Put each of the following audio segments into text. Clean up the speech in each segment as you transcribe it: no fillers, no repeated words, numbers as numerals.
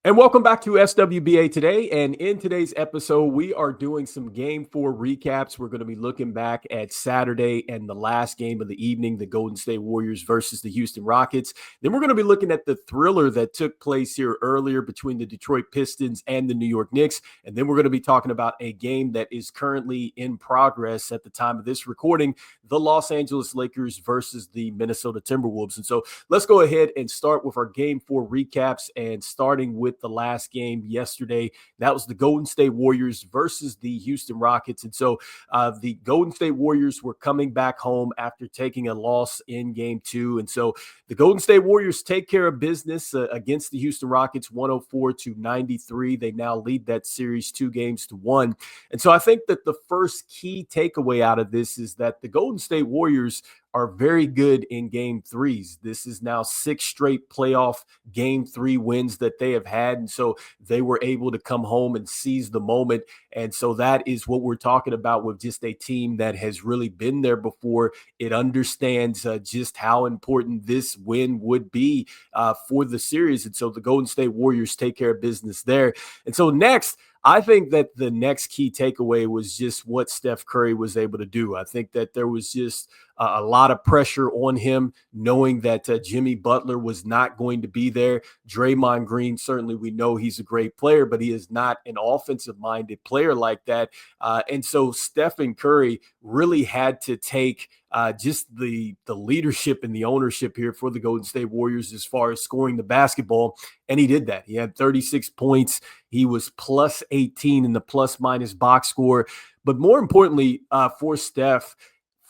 And welcome back to SWBA Today. And in today's episode, we are doing some Game 4 recaps. We're going to be looking back at Saturday and the last game of the evening, the Golden State Warriors versus the Houston Rockets. Then we're going to be looking at the thriller that took place here earlier between the Detroit Pistons and the New York Knicks. And then we're going to be talking about a game that is currently in progress at the time of this recording, the Los Angeles Lakers versus the Minnesota Timberwolves. And so let's go ahead and start with our Game 4 recaps, and starting with the last game yesterday. That was the Golden State Warriors versus the Houston Rockets. And so the Golden State Warriors were coming back home after taking a loss in game 2. And so the Golden State Warriors take care of business against the Houston Rockets 104-93. They now lead that series 2-1. And so I think that the first key takeaway out of this is that the Golden State Warriors are very good in game 3s. This is now 6 straight playoff game 3 wins that they have had. And so they were able to come home and seize the moment. And so that is what we're talking about with just a team that has really been there before. It understands just how important this win would be for the series. And so the Golden State Warriors take care of business there. And so next, I think that the next key takeaway was just what Steph Curry was able to do. I think that there was just a lot of pressure on him, knowing that Jimmy Butler was not going to be there. Draymond Green, certainly we know he's a great player, but he is not an offensive-minded player like that. And so Stephen Curry really had to take just the leadership and the ownership here for the Golden State Warriors as far as scoring the basketball. And he did that. He had 36 points. He was plus 18 in the plus-minus box score. But more importantly, for Steph,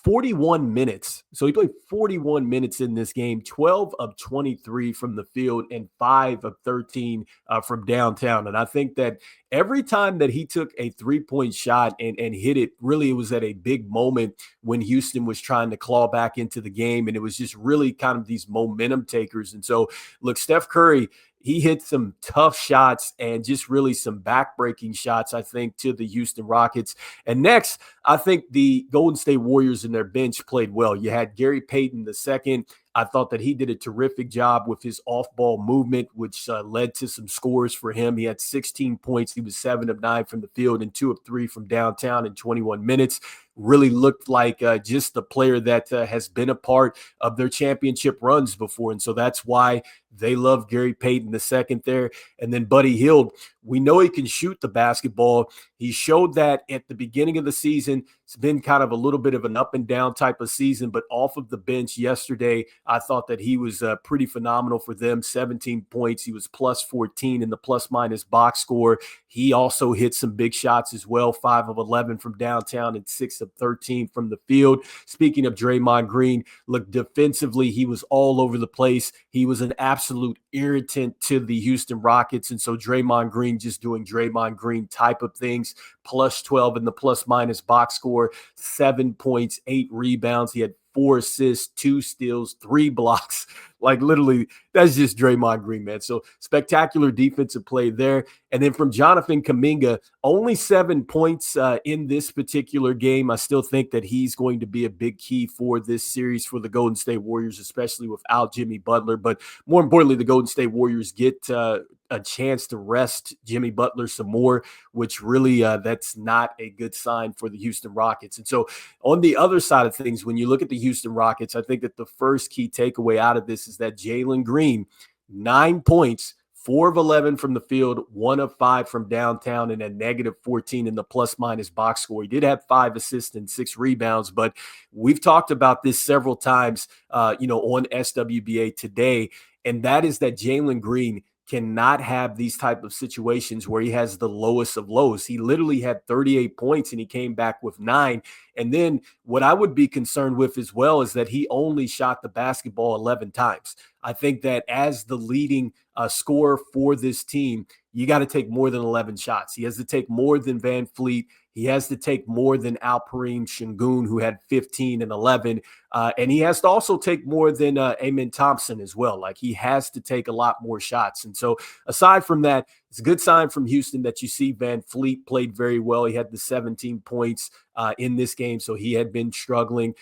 41 minutes. So he played 41 minutes in this game, 12 of 23 from the field and 5 of 13 from downtown. And I think that every time that he took a three-point shot and hit it, really it was at a big moment when Houston was trying to claw back into the game. And it was just really kind of these momentum takers. And so, look, Steph Curry, he hit some tough shots and just really some backbreaking shots, I think, to the Houston Rockets. And next, I think the Golden State Warriors and their bench played well. You had Gary Payton II. I thought that he did a terrific job with his off-ball movement, which led to some scores for him. He had 16 points. He was 7 of 9 from the field and 2 of 3 from downtown in 21 minutes. Really looked like just the player that has been a part of their championship runs before. And so that's why they love Gary Payton II there. And then Buddy Hield, we know he can shoot the basketball. He showed that at the beginning of the season. It's been kind of a little bit of an up and down type of season, but off of the bench yesterday, I thought that he was pretty phenomenal for them. 17 points. He was plus 14 in the plus-minus box score. He also hit some big shots as well, 5 of 11 from downtown and 6 of 13 from the field. Speaking of Draymond Green, look, defensively, he was all over the place. He was an absolute irritant to the Houston Rockets. And so Draymond Green just doing Draymond Green type of things, plus 12 in the plus-minus box score, 7 points, 8 rebounds. He had 4 assists, 2 steals, 3 blocks. Like literally, that's just Draymond Green, man. So spectacular defensive play there. And then from Jonathan Kuminga, only 7 points in this particular game. I still think that he's going to be a big key for this series for the Golden State Warriors, especially without Jimmy Butler. But more importantly, the Golden State Warriors get a chance to rest Jimmy Butler some more, which really that's not a good sign for the Houston Rockets. And so on the other side of things, when you look at the Houston Rockets, I think that the first key takeaway out of this is that Jalen Green, 9 points, 4 of 11 from the field, 1 of 5 from downtown, and a negative 14 in the plus-minus box score. He did have 5 assists and 6 rebounds, but we've talked about this several times, on SWBA Today, and that is that Jalen Green cannot have these type of situations where he has the lowest of lows. He literally had 38 points and he came back with 9. And then what I would be concerned with as well is that he only shot the basketball 11 times. I think that as the leading scorer for this team, you got to take more than 11 shots. He has to take more than Van Fleet. He has to take more than Alperen Şengün, who had 15 and 11. And he has to also take more than Amen Thompson as well. Like he has to take a lot more shots. And so aside from that, it's a good sign from Houston that you see Van Fleet played very well. He had the 17 points in this game, so he had been struggling.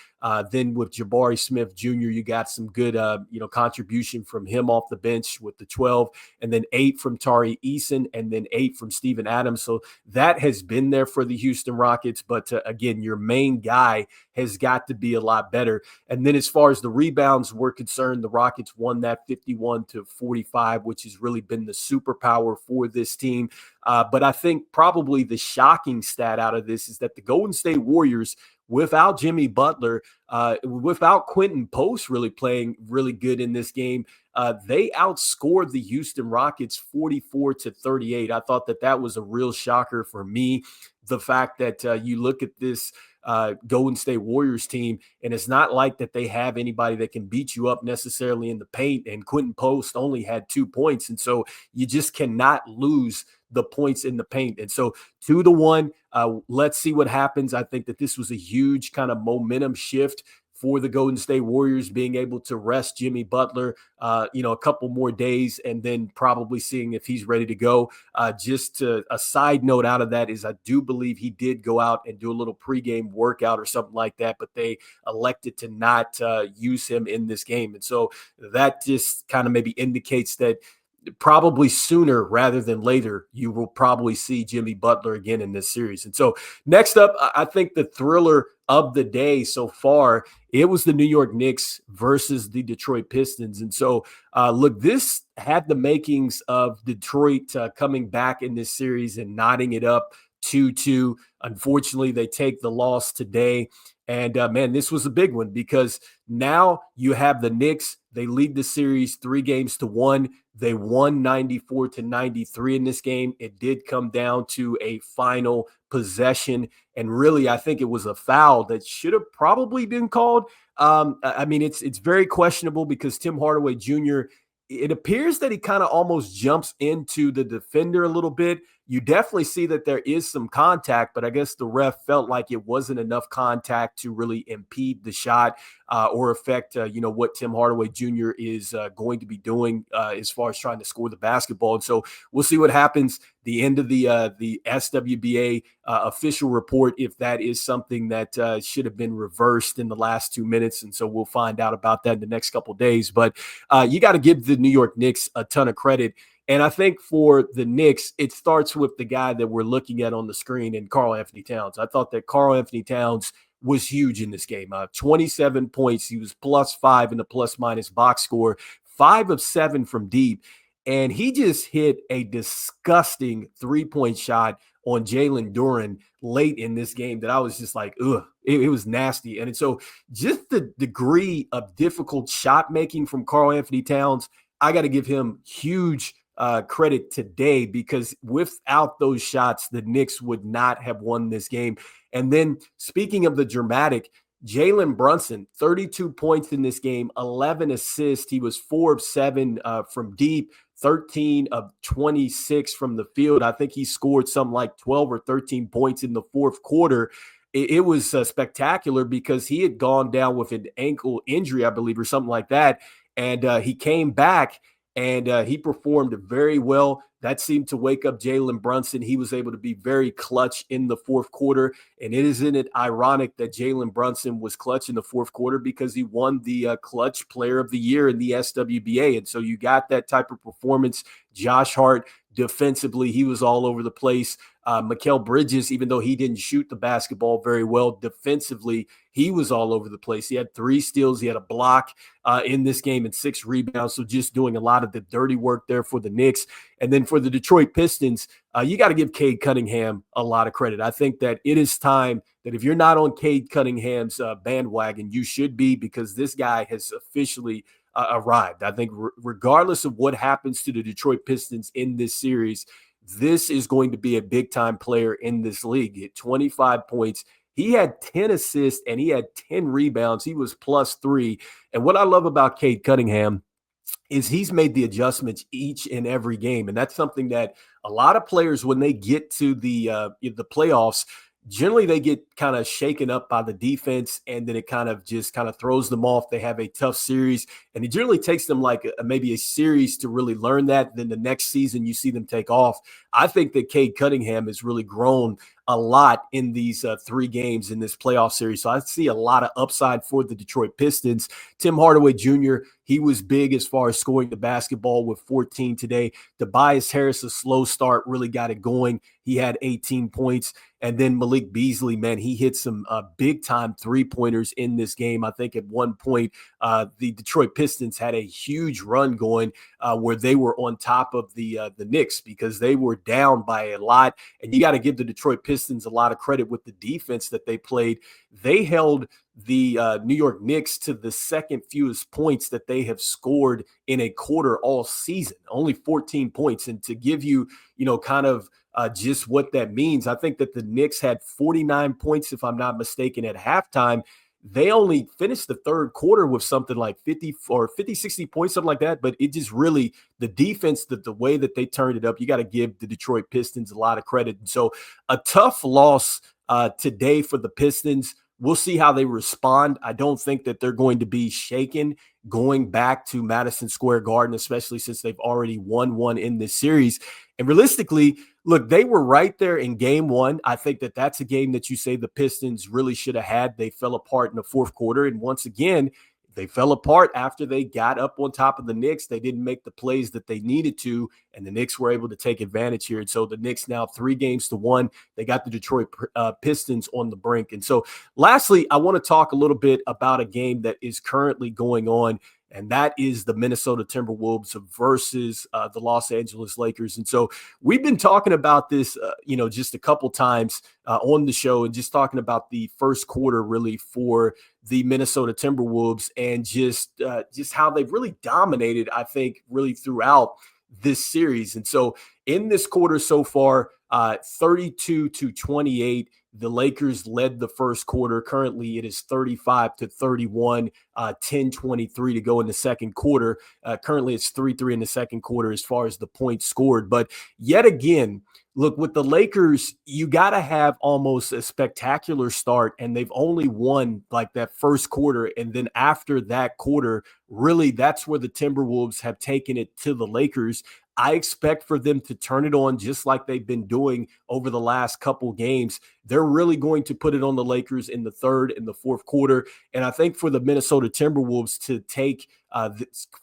Then with Jabari Smith Jr., you got some good, contribution from him off the bench with the 12, and then 8 from Tari Eason, and then 8 from Steven Adams. So that has been there for the Houston Rockets. But again, your main guy has got to be a lot better. And then as far as the rebounds were concerned, the Rockets won that 51-45, which has really been the superpower for this team. But I think probably the shocking stat out of this is that the Golden State Warriors, without Jimmy Butler, without Quentin Post really playing really good in this game, they outscored the Houston Rockets 44-38. I thought that was a real shocker for me. The fact that you look at this Golden State Warriors team, and it's not like that they have anybody that can beat you up necessarily in the paint, and Quentin Post only had 2 points. And so you just cannot lose the points in the paint. And so 2-1, let's see what happens. I think that this was a huge kind of momentum shift for the Golden State Warriors, being able to rest Jimmy Butler, a couple more days, and then probably seeing if he's ready to go. Just a side note out of that is I do believe he did go out and do a little pregame workout or something like that, but they elected to not use him in this game. And so that just kind of maybe indicates that probably sooner rather than later, you will probably see Jimmy Butler again in this series. And so next up, I think the thriller of the day so far, it was the New York Knicks versus the Detroit Pistons. And so, look, this had the makings of Detroit coming back in this series and knotting it up 2-2. Unfortunately, they take the loss today. And, man, this was a big one because now you have the Knicks. They lead the series 3-1. They won 94-93 in this game. It did come down to a final possession. And really, I think it was a foul that should have probably been called. It's very questionable because Tim Hardaway Jr., it appears that he kind of almost jumps into the defender a little bit. You definitely see that there is some contact, but I guess the ref felt like it wasn't enough contact to really impede the shot or affect, what Tim Hardaway Jr. is going to be doing as far as trying to score the basketball. And so we'll see what happens. The end of the SWBA official report, if that is something that should have been reversed in the last 2 minutes. And so we'll find out about that in the next couple of days. But you got to give the New York Knicks a ton of credit. And I think for the Knicks, it starts with the guy that we're looking at on the screen in Karl Anthony Towns. I thought that Karl Anthony Towns was huge in this game. 27 points. He was +5 in the plus-minus box score, 5 of 7 from deep. And he just hit a disgusting three-point shot on Jalen Duren late in this game that I was just like, ugh, it was nasty. And so just the degree of difficult shot making from Karl Anthony Towns, I got to give him huge credit today, because without those shots, the Knicks would not have won this game. And then speaking of the dramatic, Jalen Brunson, 32 points in this game, 11 assists. He was 4 of 7 from deep, 13 of 26 from the field. I think he scored something like 12 or 13 points in the fourth quarter. It was spectacular because he had gone down with an ankle injury, I believe, or something like that. And he came back and he performed very well. That seemed to wake up Jalen Brunson. He was able to be very clutch in the fourth quarter. And isn't it ironic that Jalen Brunson was clutch in the fourth quarter because he won the clutch player of the year in the SWBA. And so you got that type of performance. Josh Hart, defensively, he was all over the place. Mikal Bridges, even though he didn't shoot the basketball very well defensively, he was all over the place. He had 3 steals. He had a block in this game and 6 rebounds. So just doing a lot of the dirty work there for the Knicks. And then for the Detroit Pistons, you got to give Cade Cunningham a lot of credit. I think that it is time that if you're not on Cade Cunningham's bandwagon, you should be, because this guy has officially arrived. I think regardless of what happens to the Detroit Pistons in this series, this is going to be a big-time player in this league. He had 25 points. He had 10 assists, and he had 10 rebounds. He was +3. And what I love about Cade Cunningham is he's made the adjustments each and every game. And that's something that a lot of players, when they get to the playoffs, generally they get kind of shaken up by the defense, and then it kind of throws them off. They have a tough series, and it generally takes them like maybe a series to really learn that. Then the next season you see them take off. I think that Cade Cunningham has really grown a lot in these 3 games in this playoff series. So I see a lot of upside for the Detroit Pistons. Tim Hardaway Jr., he was big as far as scoring the basketball with 14 today. Tobias Harris, a slow start, really got it going. He had 18 points. And then Malik Beasley, man, he hit some big-time three-pointers in this game. I think at one point, the Detroit Pistons had a huge run going where they were on top of the Knicks because they were down by a lot. And you got to give the Detroit Pistons a lot of credit with the defense that they played. They held the New York Knicks to the second fewest points that they have scored in a quarter all season, only 14 points. And to give you, kind of just what that means, I think that the Knicks had 49 points, if I'm not mistaken, at halftime. They only finished the third quarter with something like 50 or 50, 60 points, something like that. But it just really, the defense, the way that they turned it up, you got to give the Detroit Pistons a lot of credit. And so a tough loss today for the Pistons. We'll see how they respond. I don't think that they're going to be shaken going back to Madison Square Garden, especially since they've already won one in this series. And realistically, look, they were right there in game 1. I think that that's a game that you say the Pistons really should have had. They fell apart in the fourth quarter. And once again, they fell apart after they got up on top of the Knicks. They didn't make the plays that they needed to, and the Knicks were able to take advantage here. And so the Knicks now 3-1. They got the Detroit Pistons on the brink. And so lastly, I want to talk a little bit about a game that is currently going on, and that is the Minnesota Timberwolves versus the Los Angeles Lakers. And so we've been talking about this, just a couple times on the show, and just talking about the first quarter really for the Minnesota Timberwolves, and just how they've really dominated, I think, really throughout this series. And so in this quarter so far, 32-28, the Lakers led the first quarter. Currently, it is 35-31, 10:23 to go in the second quarter. Currently, it's 3-3 in the second quarter as far as the points scored. But yet again, look, with the Lakers, you got to have almost a spectacular start, and they've only won like that first quarter. And then after that quarter, really, that's where the Timberwolves have taken it to the Lakers. I expect for them to turn it on just like they've been doing over the last couple games. They're really going to put it on the Lakers in the third and the fourth quarter. And I think for the Minnesota Timberwolves to take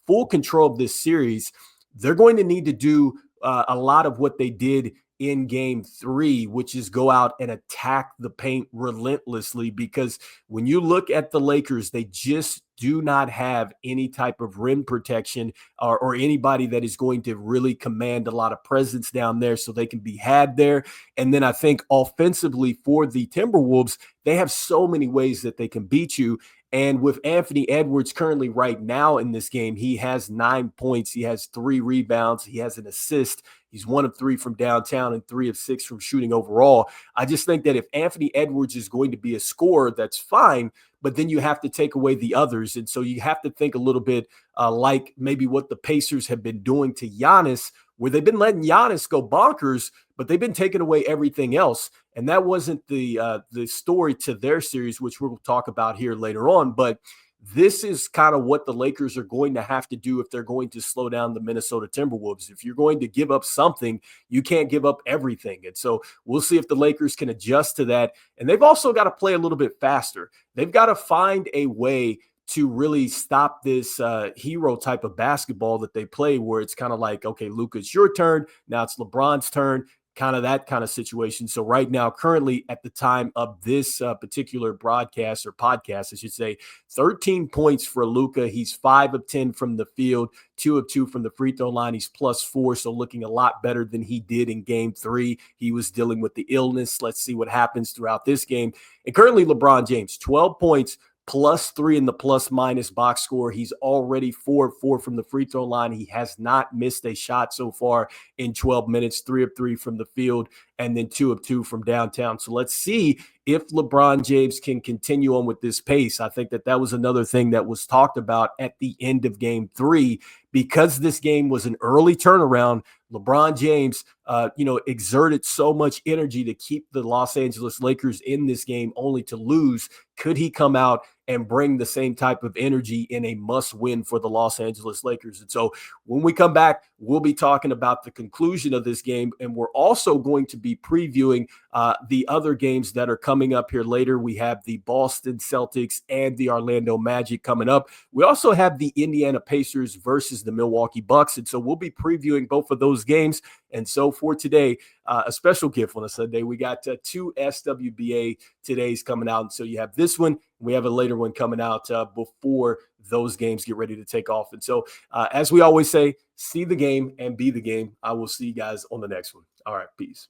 full control of this series, they're going to need to do a lot of what they did in game 3, which is go out and attack the paint relentlessly, because when you look at the Lakers, they just do not have any type of rim protection or anybody that is going to really command a lot of presence down there so they can be had there. And then I think offensively for the Timberwolves, they have so many ways that they can beat you. And with Anthony Edwards currently right now in this game, he has 9 points. He has 3 rebounds. He has an assist. He's 1 of 3 from downtown and 3 of 6 from shooting overall. I just think that if Anthony Edwards is going to be a scorer, that's fine, but then you have to take away the others. And so you have to think a little bit like maybe what the Pacers have been doing to Giannis, where they've been letting Giannis go bonkers, but they've been taking away everything else. And that wasn't the story to their series, which we'll talk about here later on. But this is kind of what the Lakers are going to have to do if they're going to slow down the Minnesota Timberwolves. If you're going to give up something, you can't give up everything. And so we'll see if the Lakers can adjust to that. And they've also got to play a little bit faster. They've got to find a way to really stop this hero type of basketball that they play, where it's kind of like, okay, Luka, it's your turn. Now it's LeBron's turn. Kind of that kind of situation. So right now, currently at the time of this particular broadcast or podcast, I should say, 13 points for Luka. He's 5 of 10 from the field, 2 of 2 from the free throw line. He's +4, so looking a lot better than he did in game 3. He was dealing with the illness. Let's see what happens throughout this game. And currently LeBron James, 12 points, +3 in the plus-minus box score. He's already 4 of 4 from the free throw line. He has not missed a shot so far in 12 minutes, 3 of 3 from the field, and then 2 of 2 from downtown. So let's see if LeBron James can continue on with this pace. I think that was another thing that was talked about at the end of game 3. Because this game was an early turnaround, LeBron James, exerted so much energy to keep the Los Angeles Lakers in this game only to lose. Could he come out and bring the same type of energy in a must win for the Los Angeles Lakers? And so when we come back, we'll be talking about the conclusion of this game. And we're also going to be previewing the other games that are coming up here later. We have the Boston Celtics and the Orlando Magic coming up. We also have the Indiana Pacers versus the Milwaukee Bucks. And so we'll be previewing both of those games. And so for today, a special gift on a Sunday, we got two SWBA Todays coming out. And so you have this one. We have a later one coming out before those games get ready to take off. And so as we always say, see the game and be the game. I will see you guys on the next one. All right, peace.